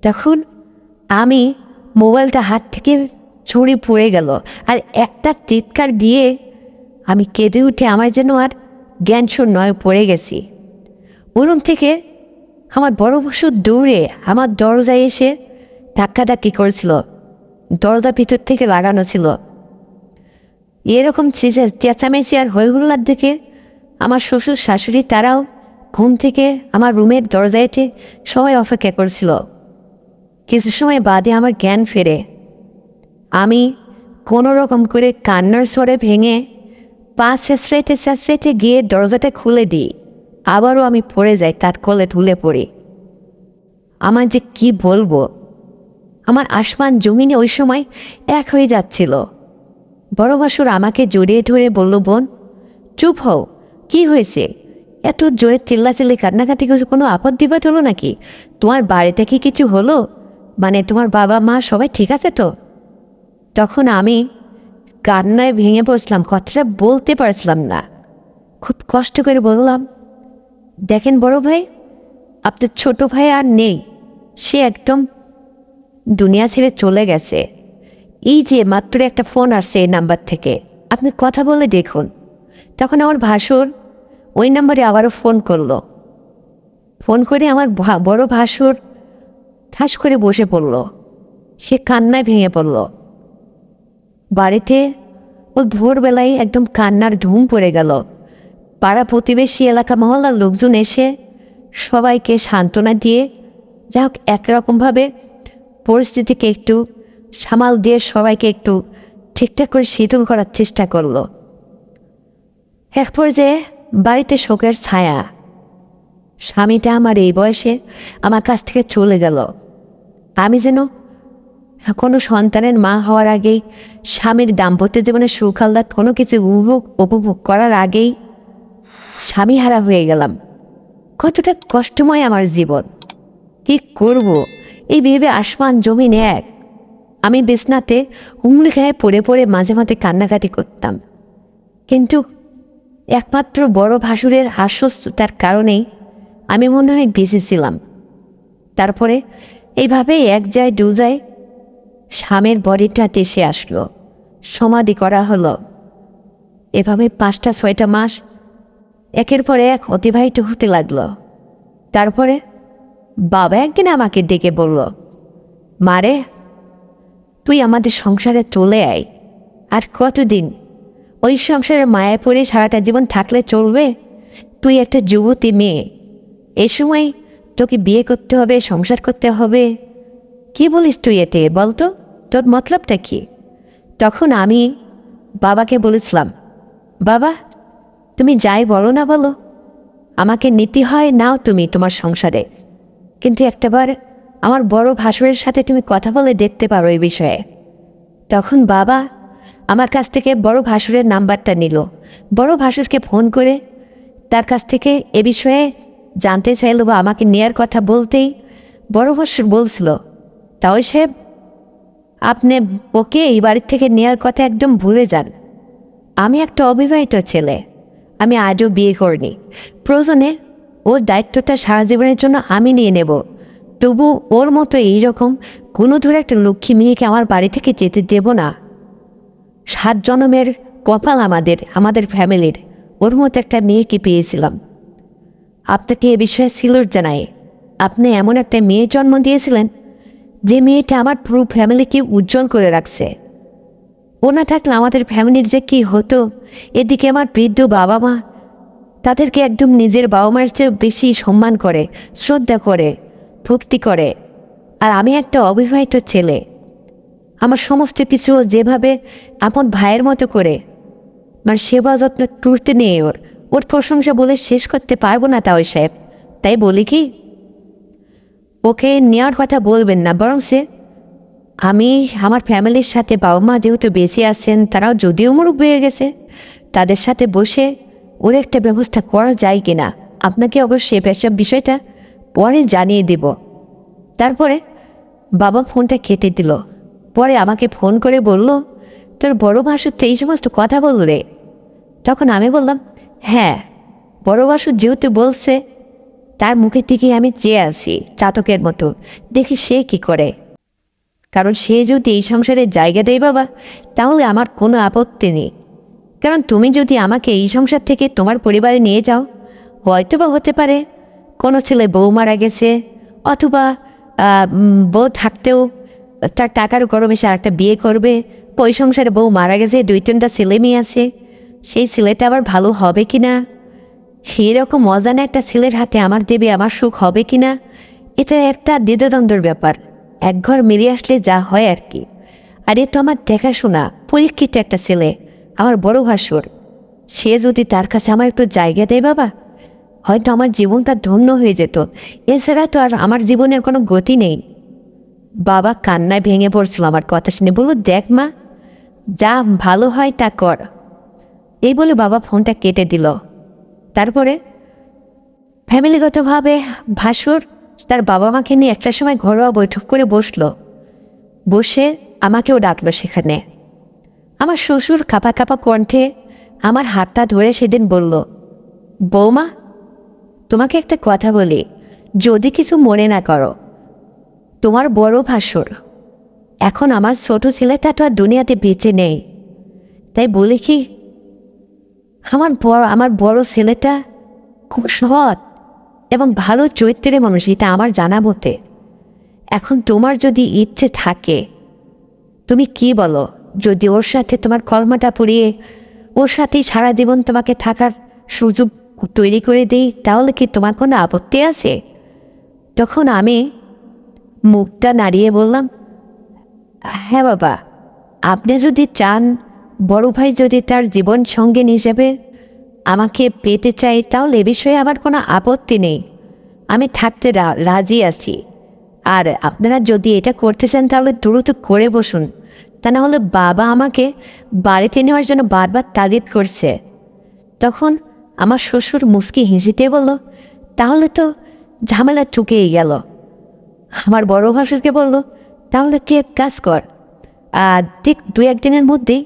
তখন আমি মোবাইলটা হাত থেকে ছড়িয়ে পড়ে গেল, আর একটা চিৎকার দিয়ে আমি কেঁদে উঠে আমার যেন আর জ্ঞানশূন্য নয় পড়ে গেছি। রুম থেকে আমার বড় বসু দৌড়ে আমার দরজায় এসে ধাক্কাধাক্কি করেছিল। দরজা ভিতর থেকে লাগানো ছিল। এরকম চেঁচামেচি আর হইহুল্লার দিকে আমার শ্বশুর শাশুড়ি তারাও ঘুম থেকে আমার রুমের দরজায় এসে সবাই অপেক্ষা করছিল। কিছু সময় বাদে আমার জ্ঞান ফেরে। আমি কোনো রকম করে কান্নার স্বরে ভেঙে পা ছেঁচড়াইতে গিয়ে দরজাটা খুলে দিই। আবারও আমি পড়ে যাই, তার কোলে ঢুলে পড়ি। আমার যে কি বলবো, আমার আসমান জমিনে ওই সময় এক হয়ে যাচ্ছিল। বড় ভাসুর আমাকে জড়িয়ে ধরে বলল, বোন চুপ হও, কি হয়েছে? এত জোরে চিল্লাচিল্লি কান্নাকাটি কিছু কোনো আপদ বিপদ হলো নাকি? তোমার বাড়িতে কি কিছু হলো? মানে তোমার বাবা মা সবাই ঠিক আছে তো? তখন আমি কান্নায় ভেঙে পড়ছিলাম, কথাটা বলতে পারছিলাম না। খুব কষ্ট করে বললাম, দেখেন বড় ভাই, আপনার ছোট ভাই আর নেই, সে একদম দুনিয়া ছেড়ে চলে গেছে। এই যে মাত্র একটা ফোন আসছে এই নাম্বার থেকে, আপনি কথা বলে দেখুন। তখন আমার ভাসুর ওই নাম্বারে আবারও ফোন করলো। ফোন করে আমার বড় ভাসুর ঠাস করে বসে পড়ল। সে কান্নায় ভেঙে পড়ল। বাড়িতে ও ভোরবেলায় একদম কান্নার ধুম পড়ে গেল। পাড়া প্রতিবেশী এলাকা মহল্লার লোকজন এসে সবাইকে সান্ত্বনা দিয়ে, যা হোক একরকমভাবে পরিস্থিতিকে একটু সামাল দিয়ে সবাইকে একটু ঠিকঠাক করে শীতল করার চেষ্টা করলো। এক পর্যায়ে বাড়িতে শোকের ছায়া। স্বামীটা আমার এই বয়সে আমার কাছ থেকে চলে গেল। আমি যেন কোনো সন্তানের মা হওয়ার আগেই, স্বামীর দাম্পত্য জীবনে সুখ আহ্লাদ কোনো কিছু উপভোগ করার আগেই স্বামী হারা হয়ে গেলাম। কতটা কষ্টময় আমার জীবন, কি করব এই ভেবে আসমান জমিন এক। আমি বিছনাতে হুমড়ি খেয়ে পড়ে পড়ে মাঝে মাঝে কান্নাকাটি করতাম, কিন্তু একমাত্র বড় ভাসুরের আশ্বস্ততার কারণেই আমি মনে হয় বেঁচেছিলাম। তারপরে এইভাবেই এক যায় দু যায় স্বামীর বডিটা দেশে আসলো, সমাধি করা হলো। এভাবে 5-6টা মাস একের পর এক অতিবাহিত হতে লাগলো। তারপরে বাবা একদিন আমাকে ডেকে বলল, মারে, তুই আমাদের সংসারে চলে আয়। আর কতদিন ওই সংসারের মায়া পড়ে সারাটা জীবন থাকলে চলবে? তুই একটা যুবতী মেয়ে, এ সময় তোকে বিয়ে করতে হবে, সংসার করতে হবে। কি বলিস তুই এতে? বলতো তোর মতলবটা কি? তখন আমি বাবাকে বলেছিলাম, বাবা, তুমি যাই বলো না বলো, আমাকে নিতে হয় নাও তুমি তোমার সংসারে, কিন্তু একটাবার আমার বড় ভাসুরের সাথে তুমি কথা বলে দেখতে পারো এই বিষয়ে। তখন বাবা আমার কাছ থেকে বড় ভাসুরের নাম্বারটা নিল। বড় ভাসুরকে ফোন করে তার কাছ থেকে এ বিষয়ে জানতে চাইল বা আমাকে নেয়ার কথা বলতেই বড় ভাসুর বলছিল, তাও সাহেব, আপনি ওকে এই বাড়ির থেকে নেয়ার কথা একদম ভুলে যান। আমি একটা অবিবাহিত ছেলে, আমি আজও বিয়ে করিনি। প্রয়োজনে ওর দায়িত্বটা সারা জীবনের জন্য আমি নিয়ে নেব, তবু ওর মতো এইরকম কোনো ধরে একটা লক্ষ্মী মেয়েকে আমার বাড়ি থেকে যেতে দেব না। 7 জন্মের কপাল আমাদের ফ্যামিলির ওর মতো একটা মেয়েকে পেয়েছিলাম। আপনাকে এ বিষয়ে সিলুট জানাই, আপনি এমন একটা মেয়ে জন্ম দিয়েছিলেন যে মেয়েটা আমার পুরো ফ্যামিলিকে উজ্জ্বল করে রাখছে। ও না থাকলে আমাদের ফ্যামিলির যে কী হতো। এদিকে আমার বৃদ্ধ বাবা মা তাদেরকে একদম নিজের বাবা মায়ের চেয়ে বেশি সম্মান করে, শ্রদ্ধা করে, ভক্তি করে। আর আমি একটা অবিবাহিত ছেলে, আমার সমস্ত কিছু যেভাবে আপন ভাইয়ের মতো করে মানে সেবা যত্ন টুরতে নেই, ওর প্রশংসা বলে শেষ করতে পারবো না তাও সাহেব। তাই বলি কি, ওকে নেওয়ার কথা বলবেন না, বরং সে আমি আমার ফ্যামিলির সাথে, বাবা মা যেহেতু বেঁচে আছেন, তারাও যদিও মুরুব্বি হয়ে গেছে, তাদের সাথে বসে ওর একটা ব্যবস্থা করা যায় কি না, আপনাকে অবশ্যই পেশাব বিষয়টা পরে জানিয়ে দেব। তারপরে বাবা ফোনটা কেটে দিল। পরে আমাকে ফোন করে বলল, তোর বড় ভাসুর তো এই সমস্ত কথা বলল রে। তখন আমি বললাম, হ্যাঁ, বড় ভাসুর যেহেতু বলছে, তার মুখের দিকে আমি চেয়ে আছি চাতকের মতো, দেখি সে কি করে। কারণ সে যদি এই সংসারে জায়গা দেয় বাবা, তাহলে আমার কোনো আপত্তি নেই। কারণ তুমি যদি আমাকে এই সংসার থেকে তোমার পরিবারে নিয়ে যাও, হয়তো বা হতে পারে কোনো ছেলে বউ মারা গেছে, অথবা বউ থাকতেও তার টাকার গরমে সে আরেকটা বিয়ে করবে। ওই সংসারে বউ মারা গেছে, 2-3টা ছেলে মেয়ে আছে, সেই ছেলেটা আবার ভালো হবে কি না, সেই রকম অজানা একটা ছেলের হাতে আমার দেবে, আমার সুখ হবে কি না, এটা একটা দ্বিধাদ্বন্দ্বের ব্যাপার। এক ঘর মিলিয়ে আসলে যা হয় আর কি। আর এ তো আমার দেখাশোনা পরীক্ষিত একটা ছেলে, আমার বড় ভাসুর। সে যদি তার কাছে আমার একটু জায়গা দেয় বাবা, হয়তো আমার জীবনটা ধন্য হয়ে যেত। এছাড়া তো আর আমার জীবনের কোনো গতি নেই। বাবা কান্নায় ভেঙে পড়ছিল আমার কথা শুনে, বলল, দেখ মা, যা ভালো হয় তা কর। এই বলে বাবা ফোনটা কেটে দিল। তারপরে ফ্যামিলিগতভাবে ভাসুর তার বাবা মাকে নিয়ে একটা সময় ঘরোয়া বৈঠক করে বসে আমাকেও ডাকলো সেখানে। আমার শ্বশুর কাঁপা কাঁপা কণ্ঠে আমার হাতটা ধরে সেদিন বলল, বৌমা, তোমাকে একটা কথা বলি, যদি কিছু মনে না করো। তোমার বড় ভাসুর এখন আমার ছোট ছেলেটা তো আর দুনিয়াতে বেঁচে নেই, তাই বলি কি, আমার বড় ছেলেটা খুব সৎ এবং ভালো চরিত্রের মানুষ, এটা আমার জানা মতে। এখন তোমার যদি ইচ্ছে থাকে, তুমি কি বলো, যদি ওর সাথে তোমার কলমাটা পড়িয়ে ওর সাথেই সারা জীবন তোমাকে থাকার সুযোগ তৈরি করে দিই, তাহলে কি তোমার কোনো আপত্তি আছে? তখন আমি মুখটা নাড়িয়ে বললাম, হ্যাঁ বাবা, আপনি যদি চান, বড় ভাই যদি তার জীবন সঙ্গিনী হিসেবে আমাকে পেতে চাই, তাহলে এ বিষয়ে আমার কোনো আপত্তি নেই। আমি থাকতে রাজি আছি। আর আপনারা যদি এটা করতে চান তাহলে দ্রুত করে বসুন, তা না হলে বাবা আমাকে বাড়িতে নেওয়ার জন্য বারবার তাগিদ করছে। তখন আমার শ্বশুর মুচকি হেসে বলল, তাহলে তো ঝামেলা চুকেই গেল। আমার বড় ভাসুরকে বলল, তাহলে তুই এক কাজ কর, ঠিক 2-1 দিনের মধ্যেই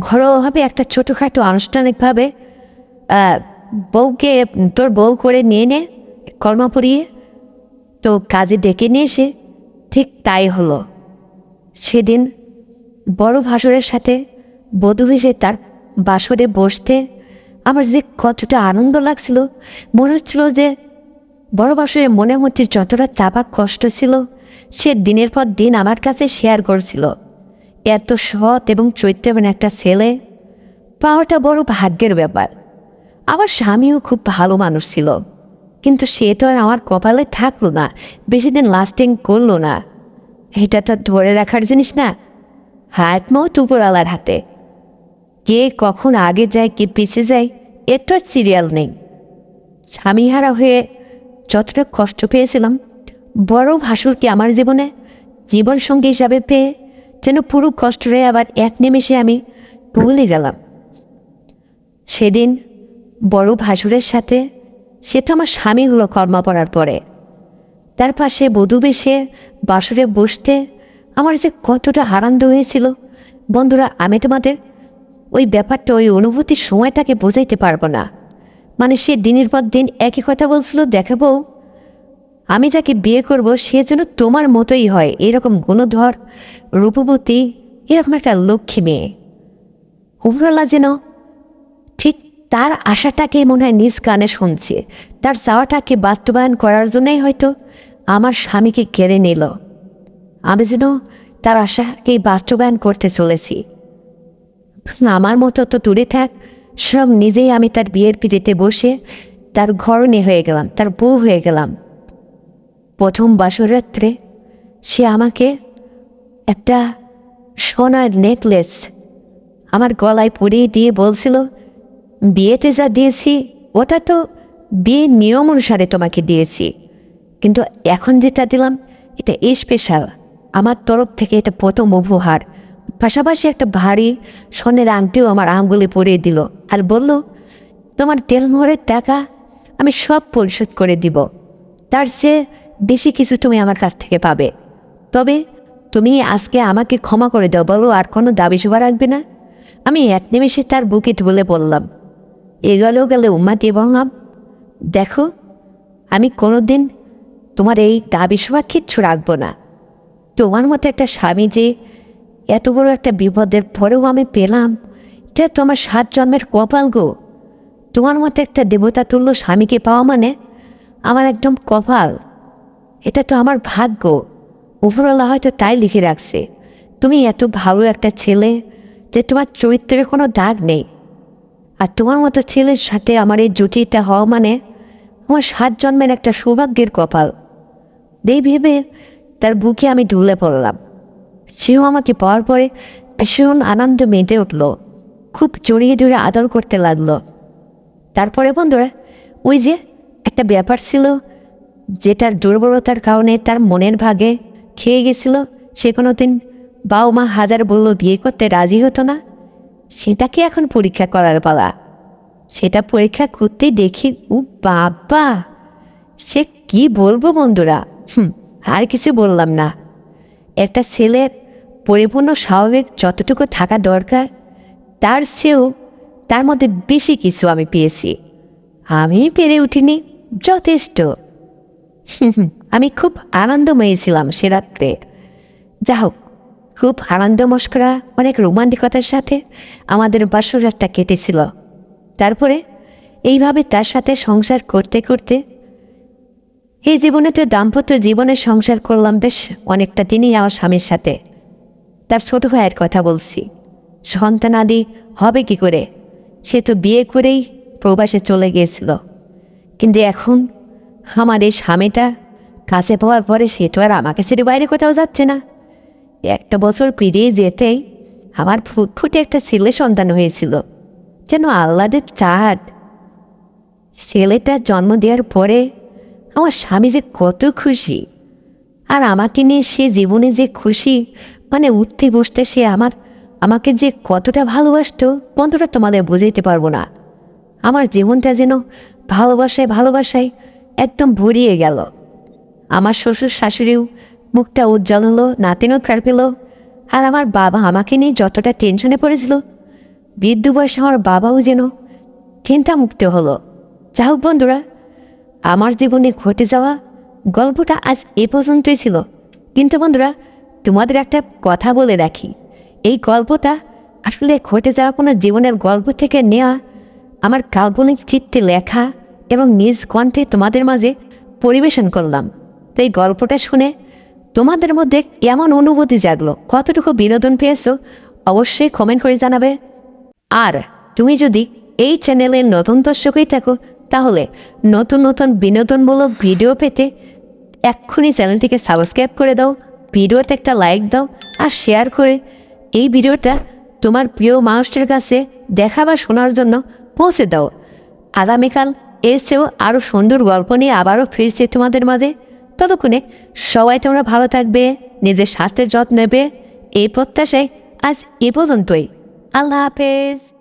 ঘরোয়াভাবে একটা ছোটোখাটো আনুষ্ঠানিকভাবে বউকে তোর বউ করে নিয়ে নে, কর্মা পড়িয়ে তো কাজে ডেকে নিয়ে এসে। ঠিক তাই হলো। সেদিন বড় ভাসুরের সাথে বধূ ভেসে তার বাসরে বসতে আমার যে কতটা আনন্দ লাগছিল, মনে হচ্ছিল যে বড় ভাসুরের মনে মধ্যে যতটা চাপা কষ্ট ছিল সে দিনের পর দিন আমার কাছে শেয়ার করছিল। এত সৎ এবং চৈত্রবান একটা ছেলে পাওয়াটা বড় ভাগ্যের ব্যাপার। আমার স্বামীও খুব ভালো মানুষ ছিল, কিন্তু সে তো আর আমার কপালে থাকলো না, বেশি দিন লাস্টিং করলো না। এটা তো ধরে রাখার জিনিস না, হাত মত উপরওয়ালার হাতে। কে কখন আগে যায় কে পিছিয়ে যায় এর তো সিরিয়াল নেই। স্বামীহারা হয়ে যতটা কষ্ট পেয়েছিলাম, বড় ভাসুরকে আমার জীবনে জীবনসঙ্গী হিসাবে পেয়ে যেন পুরো কষ্টরে আবার এক নিমেষে আমি ভুলে গেলাম। সেদিন বড় ভাসুরের সাথে, সে তো আমার স্বামী হলো কর্মা পড়ার পরে, তার পাশে বধূ বেশে বাসরে বসতে আমার যে কতটা আনন্দ হয়েছিল বন্ধুরা, আমি তোমাদের ওই ব্যাপারটা, ওই অনুভূতির সময়টাকে বোঝাইতে পারবো না। মানে সে দিনের পর দিন একই কথা বলছিল, দেখাবো আমি যাকে বিয়ে করব সে যেন তোমার মতোই হয়, এরকম গুণধর, রূপবতী, এরকম একটা লক্ষ্মী মেয়ে। উপরওয়ালা যেন ঠিক তার আশাটাকে মনে হয় নিজ কানে শুনছে, তার চাওয়াটাকে বাস্তবায়ন করার জন্যই হয়তো আমার স্বামীকে কেড়ে নিল। আমি যেন তার আশাকেই বাস্তবায়ন করতে চলেছি। আমার মতো তো দূরে থাক, সব নিজেই আমি তার বিয়ের পিড়িতে বসে তার ঘরণী হয়ে গেলাম, তার বউ হয়ে গেলাম। প্রথম বাসরাত্রে সে আমাকে একটা সোনার নেকলেস আমার গলায় পরিয়ে দিয়ে বলছিল, বিয়েতে যা দিয়েছি ওটা তো বিয়ের নিয়ম অনুসারে তোমাকে দিয়েছি, কিন্তু এখন যেটা দিলাম এটা স্পেশাল, আমার তরফ থেকে এটা প্রথম উপহার। পাশাপাশি একটা ভারী স্বর্ণের আংটিও আমার আঙ্গুলে পরিয়ে দিল, আর বলল, তোমার তেলমোহরের টাকা আমি সব পরিশোধ করে দিব, তার চেয়ে বেশি কিছু তুমি আমার কাছ থেকে পাবে। তবে তুমি আজকে আমাকে ক্ষমা করে দাও, বলো আর কোনো দাবি সভা রাখবে না। আমি এক নিমেষে তার বুকে ঢুলে বললাম, এগেলেও গেলে উম্মা দিয়ে বললাম, দেখো আমি কোনোদিন তোমার এই দাবি সভা কিচ্ছু রাখবো না। তোমার মতো একটা স্বামী যে এত বড় একটা বিপদের পরেও আমি পেলাম, এটা তো আমার 7 জন্মের কপাল গো। তোমার মতো একটা দেবতা তুল্য স্বামীকে পাওয়া মানে আমার একদম কপাল, এটা তো আমার ভাগ্য। উপরওয়ালা হয়তো তাই লিখে রাখছে, তুমি এত ভালো একটা ছেলে যে তোমার চরিত্রের কোনো দাগ নেই, আর তোমার মতো ছেলের সাথে আমার এই জুটিটা হওয়া মানে আমার 7 জন্মের একটা সৌভাগ্যের কপাল। এই ভেবে তার বুকে আমি ঢুলে পড়লাম। সেও আমাকে পাওয়ার পরে ভীষণ আনন্দ মেতে উঠল, খুব জড়িয়ে জড়িয়ে আদর করতে লাগলো। তারপরে বন্ধুরা, ওই যে একটা ব্যাপার ছিল যেটার দুর্বলতার কারণে তার মনের ভাগে খেয়ে গেছিল, সে কোনো দিন বাবা মা হাজার বলল বিয়ে করতে রাজি হতো না, সেটাকে এখন পরীক্ষা করার পালা। সেটা পরীক্ষা করতেই দেখি, ও বাবা, সে কি বলবো বন্ধুরা, আর কিছু বললাম না। একটা ছেলের পরিপূর্ণ স্বাভাবিক যতটুকু থাকা দরকার তার চেয়েও তার মধ্যে বেশি কিছু আমি পেয়েছি। আমি পেরে উঠিনি যথেষ্ট। আমি খুব আনন্দময়ী ছিলাম সে রাত্রে। যা হোক, খুব আনন্দ মস্করা, অনেক রোমান্টিকতার সাথে আমাদের বাসরাতটা কেটেছিল। তারপরে এইভাবে তার সাথে সংসার করতে করতে এই জীবনে তো দাম্পত্য জীবনে সংসার করলাম বেশ অনেকটা দিনই আমার স্বামীর সাথে। তার ছোট ভাইয়ের কথা বলছি, সন্তানাদি হবে কি করে, সে তো বিয়ে করেই প্রবাসে চলে গিয়েছিল। কিন্তু এখন আমার এই স্বামীটা কাছে পাওয়ার পরে সে তো আর আমাকে ছেড়ে বাইরে কোথাও যাচ্ছে না। 1 বছর পেরিয়ে যেতেই আমার ফুটফুটে একটা ছেলে সন্তান হয়েছিল, যেন আহ্লাদের চাঁদ। ছেলেটার জন্ম দেওয়ার পরে আমার স্বামী যে কত খুশি, আর আমাকে নিয়ে সে জীবনে যে খুশি, মানে উঠতে বসতে সে আমাকে যে কতটা ভালোবাসতো বন্ধুরা তোমাদের বুঝাইতে পারবো না। আমার জীবনটা যেন ভালোবাসায় একদম ভরিয়ে গেল। আমার শ্বশুর শাশুড়িও মুখটা উজ্জ্বল হলো, নাতিনও ছাড় পেল। আর আমার বাবা আমাকে নিয়ে যতটা টেনশনে পড়েছিল, বৃদ্ধ বয়সে আমার বাবাও যেন চিন্তামুক্ত হলো। যা হোক বন্ধুরা, আমার জীবনে ঘটে যাওয়া গল্পটা আজ এ পর্যন্তই ছিল। কিন্তু বন্ধুরা, তোমাদের একটা কথা বলে রাখি, এই গল্পটা আসলে ঘটে যাওয়া কোনো জীবনের গল্প থেকে নেওয়া, আমার কাল্পনিক চিত্তে লেখা এবং নিজ কণ্ঠে তোমাদের মাঝে পরিবেশন করলাম। তো এই গল্পটা শুনে তোমাদের মধ্যে কেমন অনুভূতি জাগলো, কতটুকু বিনোদন পেয়েছো, অবশ্যই কমেন্ট করে জানাবে। আর তুমি যদি এই চ্যানেলের নতুন দর্শকই থাকো, তাহলে নতুন নতুন বিনোদনমূলক ভিডিও পেতে এক্ষুনি চ্যানেলটিকে সাবস্ক্রাইব করে দাও, ভিডিওতে একটা লাইক দাও, আর শেয়ার করে এই ভিডিওটা তোমার প্রিয় মানুষটির কাছে দেখা বা শোনার জন্য পৌঁছে দাও। আগামীকাল এর চেয়েও আরও সুন্দর গল্প নিয়ে আবারও ফিরছি তোমাদের মাঝে। ততক্ষণে সবাই তোমরা ভালো থাকবে, নিজের স্বাস্থ্যের যত্ন নেবে, এই প্রত্যাশায় আজ এ পর্যন্তই। আল্লাহ হাফেজ।